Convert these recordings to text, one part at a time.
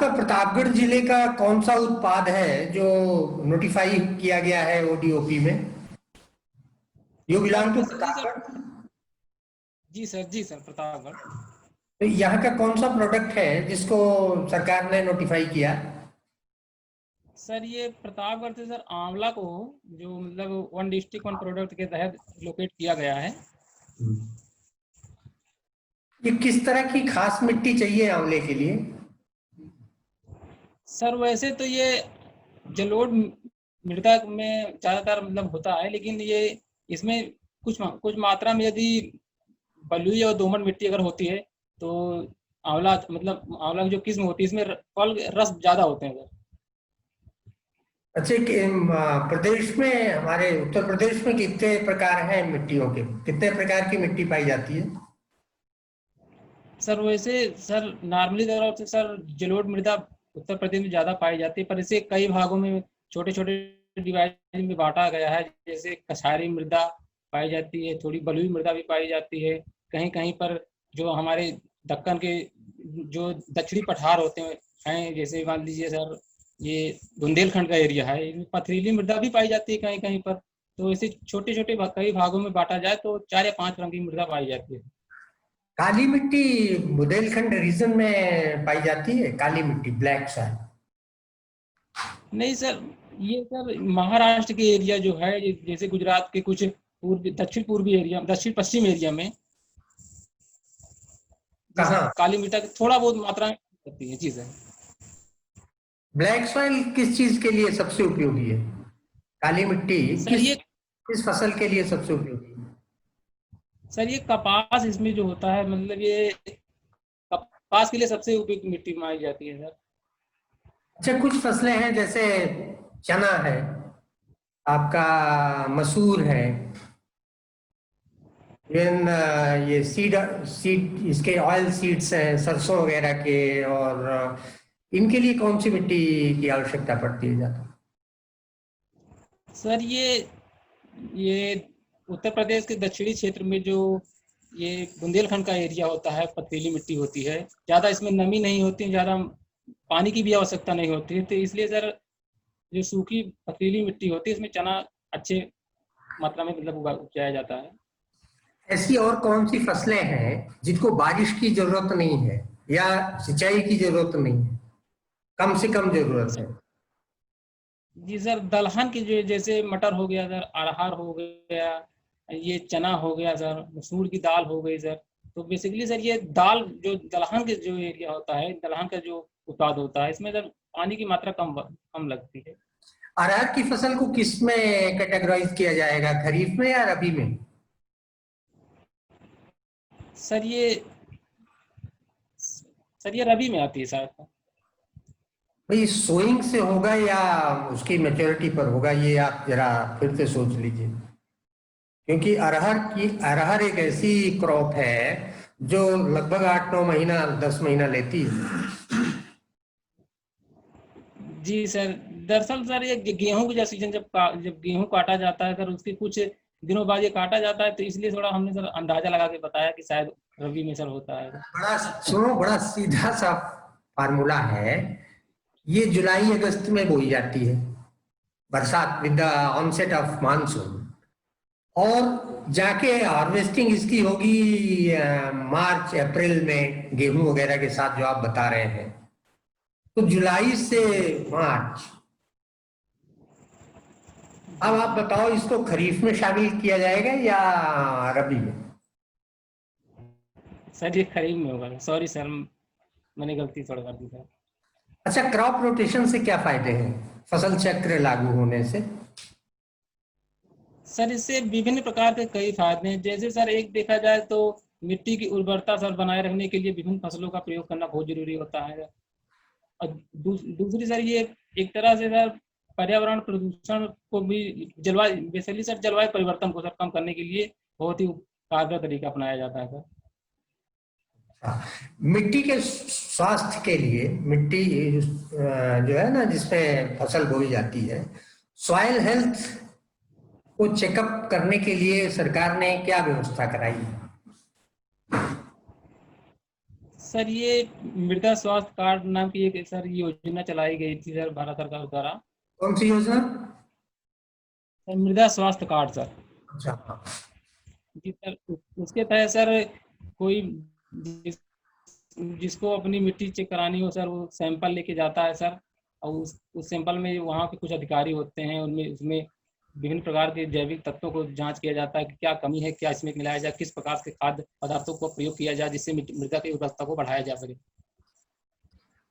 आपका प्रतापगढ़ जिले का कौन सा उत्पाद है जो नोटिफाई किया गया है ओडीओपी में? You sir belong to basically sir, Pratapgarh? जी सर प्रतापगढ़। तो यहाँ का कौन सा प्रोडक्ट है जिसको सरकार ने नोटिफाई किया? सर ये प्रतापगढ़ से सर आंवला को, जो मतलब वन डिस्ट्रिक्ट वन प्रोडक्ट के तहत लोकेट किया गया है। ये किस तरह की खास मिट्टी चाहिए आंवले के लिए? सर वैसे तो ये जलोढ़ मृदा में ज़्यादातर मतलब होता है, लेकिन ये इसमें कुछ मात्रा में यदि बलुई और दोमट मिट्टी अगर होती है तो आंवला मतलब आंवला की जो किस्म होती है इसमें फल रस ज़्यादा होते हैं सर। अच्छा, प्रदेश में, हमारे उत्तर प्रदेश में कितने प्रकार हैं मिट्टियों के? कितने प्रकार की मिट्टी पाई जाती है? सर वैसे सर नॉर्मली तौर से सर जलोढ़ मृदा उत्तर प्रदेश में ज़्यादा पाई जाती है, पर इसे कई भागों में छोटे छोटे डिवाइजन में बांटा गया है। जैसे कछारी मृदा पाई जाती है, थोड़ी बलुई मृदा भी पाई जाती है। कहीं कहीं पर जो हमारे दक्कन के जो दक्षिणी पठार होते हैं, जैसे मान लीजिए सर ये बुंदेलखंड का एरिया है, इसमें पथरीली मृदा भी पाई जाती है कहीं कहीं पर। तो इसे छोटे छोटे कई भागों में बांटा जाए तो 4 या 5 रंग की मृदा पाई जाती है। काली मिट्टी बुंदेलखंड रीजन में पाई जाती है, काली मिट्टी, ब्लैक सॉइल? नहीं सर, ये सर महाराष्ट्र के एरिया जो है, जैसे गुजरात के कुछ दक्षिण पूर्वी एरिया, दक्षिण पश्चिम एरिया में जी सर कहाँ? काली मिट्टी की थोड़ा बहुत मात्रा में होती है जी सर। ब्लैक सॉइल किस चीज के लिए सबसे उपयोगी है? काली मिट्टी सर किस ये किस फसल के लिए सबसे उपयोगी है? सर ये कपास इसमें जो होता है, मतलब ये कपास के लिए सबसे उपयुक्त मिट्टी मानी जाती है सर। अच्छा, कुछ फसलें हैं जैसे चना है, आपका मसूर है, इवन ये सीड सीड इसके ऑयल सीड्स हैं सरसों वगैरह के, और इनके लिए कौन सी मिट्टी की आवश्यकता पड़ती है ज्यादा? सर ये उत्तर प्रदेश के दक्षिणी क्षेत्र में जो ये बुंदेलखंड का एरिया होता है, पथरीली मिट्टी होती है, ज़्यादा इसमें नमी नहीं होती, ज़्यादा पानी की भी आवश्यकता नहीं होती है। तो इसलिए सर जो सूखी पथरीली मिट्टी होती है इसमें चना अच्छे मात्रा में मतलब उपजाया जाता है। ऐसी और कौन सी फसलें हैं जिनको बारिश की जरूरत नहीं है या सिंचाई की जरूरत नहीं है, कम से कम जरूरत है? जी सर, दलहन की जो जैसे मटर हो गया सर, अरहर हो गया, ये चना हो गया सर, मसूर की दाल हो गई सर। तो बेसिकली सर ये दाल जो दलहन के जो एरिया होता है, दलहन का जो उत्पाद होता है, इसमें सर पानी की मात्रा कम लगती है। अरहर की फसल को किस में कैटेगराइज किया जाएगा, खरीफ में या रबी में? सर ये सर ये रबी में आती है शायद। भाई, सोइंग से होगा या उसकी मैच्योरिटी पर होगा, ये आप जरा फिर से सोच लीजिए। क्योंकि अरहर एक ऐसी क्रॉप है जो लगभग 8-9 महीना, 10 महीना लेती है। जी सर, दरअसल सर ये गेहूं का सीजन जब गेहूं काटा जाता है सर, उसके कुछ दिनों बाद ये काटा जाता है, तो इसलिए थोड़ा हमने सर अंदाजा लगा के बताया कि शायद रबी में सर होता है। बड़ा सुनो, बड़ा सीधा सा फार्मूला है। ये जुलाई अगस्त में बोई जाती है, बरसात with the onset of monsoon, और जाके हार्वेस्टिंग इसकी होगी मार्च अप्रैल में, गेहूं वगैरह के साथ जो आप बता रहे हैं। तो जुलाई से मार्च। अब आप बताओ, इसको खरीफ में शामिल किया जाएगा या रबी में? सर ये खरीफ में होगा, सॉरी सर, मैंने गलती थोड़ा कर दी सर। अच्छा, क्रॉप रोटेशन से क्या फायदे हैं, फसल चक्र लागू होने से? सर इससे विभिन्न प्रकार के कई फायदे हैं। जैसे सर एक देखा जाए तो मिट्टी की उर्वरता सर बनाए रखने के लिए विभिन्न फसलों का प्रयोग करना बहुत जरूरी होता है। और दूसरी सर ये एक तरह से सर पर्यावरण प्रदूषण को भी, जलवायु बेसिकली सर जलवायु परिवर्तन को सर कम करने के लिए बहुत ही कारगर तरीका अपनाया जाता है सर। मिट्टी के स्वास्थ्य के लिए, मिट्टी जो है ना जिसमें फसल बोई जाती है, सॉइल हेल्थ को चेकअप करने के लिए सरकार ने क्या व्यवस्था कराई है? सर ये मृदा स्वास्थ्य कार्ड नाम की एक सर योजना चलाई गई थी सर भारत सरकार द्वारा। कौन सी योजना? सर मृदा स्वास्थ्य कार्ड सर। अच्छा, हाँ। जी सर, उसके तहत सर कोई जिसको अपनी मिट्टी चेक करानी हो सर, वो सैंपल लेके जाता है सर, और उस सैंपल में वहाँ के कुछ अधिकारी होते हैं, उनमें उसमें विभिन्न प्रकार के जैविक तत्वों को जांच किया जाता है कि क्या कमी है, क्या इसमें मिलाया जाए, किस प्रकार के खाद्य पदार्थों को प्रयोग किया जाए जिससे मृदा की उर्वरता को बढ़ाया जा सके।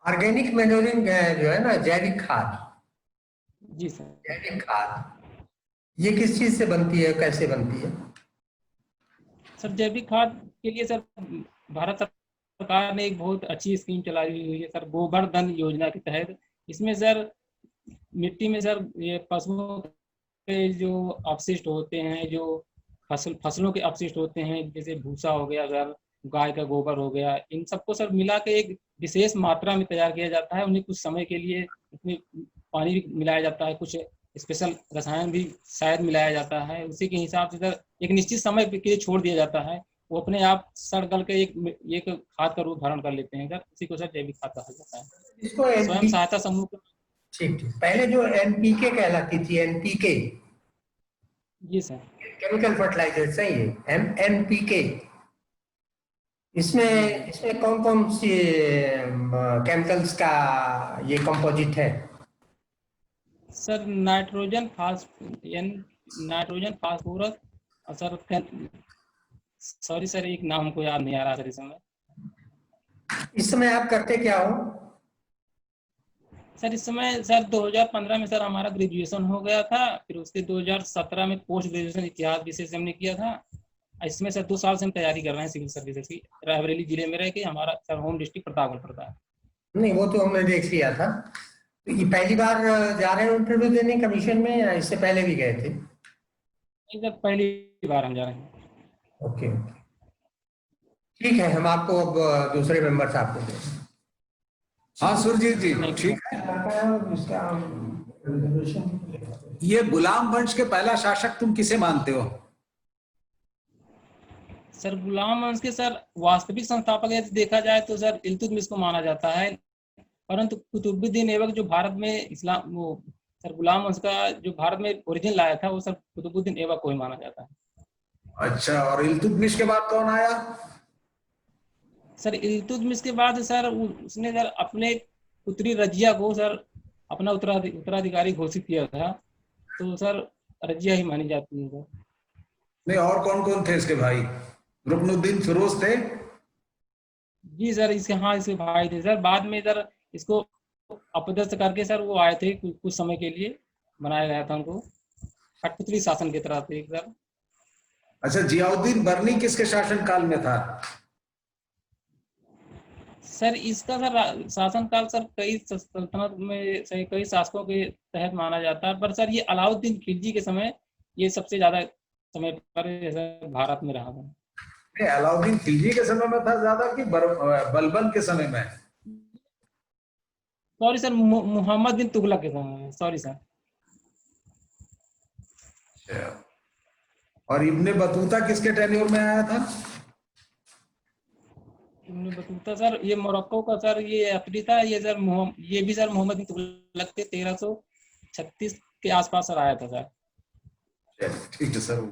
ऑर्गेनिक मैन्योरिंग जो है ना, जैविक खाद, जी सर। जैविक खाद ये किस चीज से बनती है, कैसे बनती है? सर जैविक खाद के लिए सर भारत सरकार ने एक बहुत अच्छी स्कीम चलाई हुई है सर, गोबर धन योजना के तहत। इसमें सर मिट्टी में सर ये पशुओं के जो अपशिष्ट होते हैं, जो फसलों के अपशिष्ट होते हैं, जैसे भूसा हो गया सर, गाय का गोबर हो गया, इन सबको सर मिला के एक विशेष मात्रा में तैयार किया जाता है। उन्हें कुछ समय के लिए उसमें पानी भी मिलाया जाता है, कुछ स्पेशल रसायन भी शायद मिलाया जाता है। उसी के हिसाब से सर एक निश्चित समय के लिए छोड़ दिया जाता है, वो अपने आप सड़ गल के एक खाद का रूप धारण कर लेते हैं सर। उसी को सर जैविक खाद कहा जाता है। इसको स्वयं सहायता समूह। ठीक ठीक, पहले जो एनपीके कहलाती थी, एनपीके। जी सर। केमिकल फर्टिलाइजर, सही है, एनपीके। इसमें कौन कौन सी केमिकल्स का ये कंपोजिट है? सर नाइट्रोजन फास्फोरस और सर सॉरी सर एक नाम को याद नहीं आ रहा सर इस समय। इस समय आप करते क्या हो? सर इस समय सर 2015 में सर हमारा ग्रेजुएशन हो गया था, फिर उसके 2017 में पोस्ट ग्रेजुएशन इतिहास विषय से हमने किया था। इसमें सर 2 साल से हम तैयारी कर रहे हैं सिविल सर्विसेज की, रायबरेली जिले में रह के। हमारा सर होम डिस्ट्रिक्ट प्रतापगढ़ पड़ता है। नहीं, वो तो हमने देख लिया था। तो ये पहली बार जा रहे हैं इंटरव्यू देने कमीशन में, या इससे पहले भी गए थे? नहीं सर पहली बार हम जा रहे हैं। ओके, ठीक है, हम आपको अब दूसरे मेंबर साहब को दें। हाँ सुरजीत जी, ठीक है। ये गुलाम वंश के पहला शासक तुम किसे मानते हो? सर गुलाम वंश के सर वास्तविक संस्थापक यदि देखा जाए तो सर इल्तुतमिश को माना जाता है, परंतु कुतुबुद्दीन ऐबक जो भारत में इस्लाम वो सर गुलाम वंश का जो भारत में ओरिजिन लाया था, वो सर कुतुबुद्दीन ऐबक को ही माना जाता है। अच्छा, और इल्तुतमिश के बाद कौन आया? सर इल्तुतमिश के बाद सर उसने सर अपने पुत्री रजिया को सर अपना उत्तराधिकारी घोषित किया था, तो सर रजिया ही मानी जाती है सर। नहीं, और कौन कौन थे इसके भाई? रुकनुद्दीन फिरोज थे? जी सर इसके भाई थे सर। बाद में सर इसको अपदस्थ करके सर वो आए थे, कुछ समय के लिए बनाया गया था उनको, कठपुतली शासन की तरह थे सर। अच्छा, जियाउद्दीन बर्नी किसके शासन काल में था? सर इसका सर शासन काल सर कई सल्तनत में कई शासकों के तहत माना जाता है, पर सर ये अलाउद्दीन खिलजी के समय ये सबसे ज्यादा समय पर भारत में रहा था। अलाउद्दीन खिलजी के समय में था ज्यादा कि बलबन के समय में? सॉरी सर, मोहम्मद बिन तुगलक के समय में, सॉरी सर। और इब्ने बतूता किसके टेन्योर में आया था? इब्ने बतूता सर ये मोरक्को का सर ये यात्री था, ये सर ये भी सर मोहम्मद बिन तुगलक के 1336 के आसपास सर आया था सर। ठीक है सर।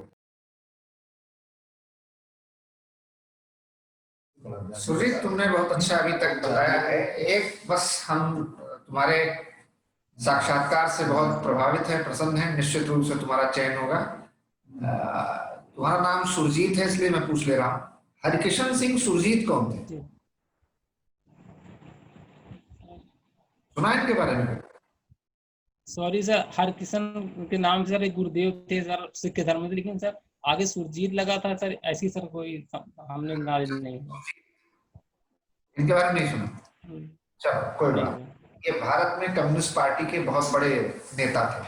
सुरजीत, तुमने बहुत अच्छा अभी तक बताया है। एक बस हम तुम्हारे साक्षात्कार से बहुत प्रभावित हैं, प्रसन्न हैं। निश्चित रूप से तुम्हारा चयन होगा। तुम्हारा नाम सुरजीत है इसलिए मैं पूछ ले रहा हूँ, हरिकिशन सिंह सुरजीत कौन थे? सुना इनके बारे में? सॉरी सर, हरकिशन के नाम से सर एक गुरुदेव थे सर सिख धर्म में, लेकिन सर आगे सुरजीत लगा था सर, ऐसी सर कोई हमने नॉलेज नहीं है। इनके बारे में नहीं सुना? चलो कोई बात। ये भारत में कम्युनिस्ट पार्टी के बहुत बड़े नेता थे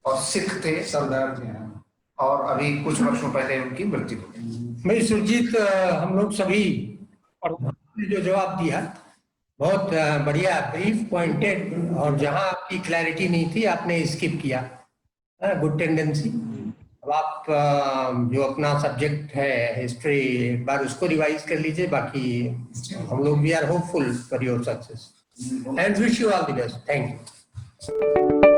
और सिख थे, सरदार जी हैं, और अभी कुछ वर्षों पहले उनकी मृत्यु हो गई। भाई सुरजीत, हम लोग सभी जो जवाब दिया बहुत बढ़िया, ब्रीफ, पॉइंटेड, और जहां आपकी क्लैरिटी नहीं थी आपने स्किप किया, गुड टेंडेंसी। अब आप जो अपना सब्जेक्ट है हिस्ट्री, एक बार उसको रिवाइज कर लीजिए, बाकी हम लोग we are hopeful for your success and wish you all the best. Thank you.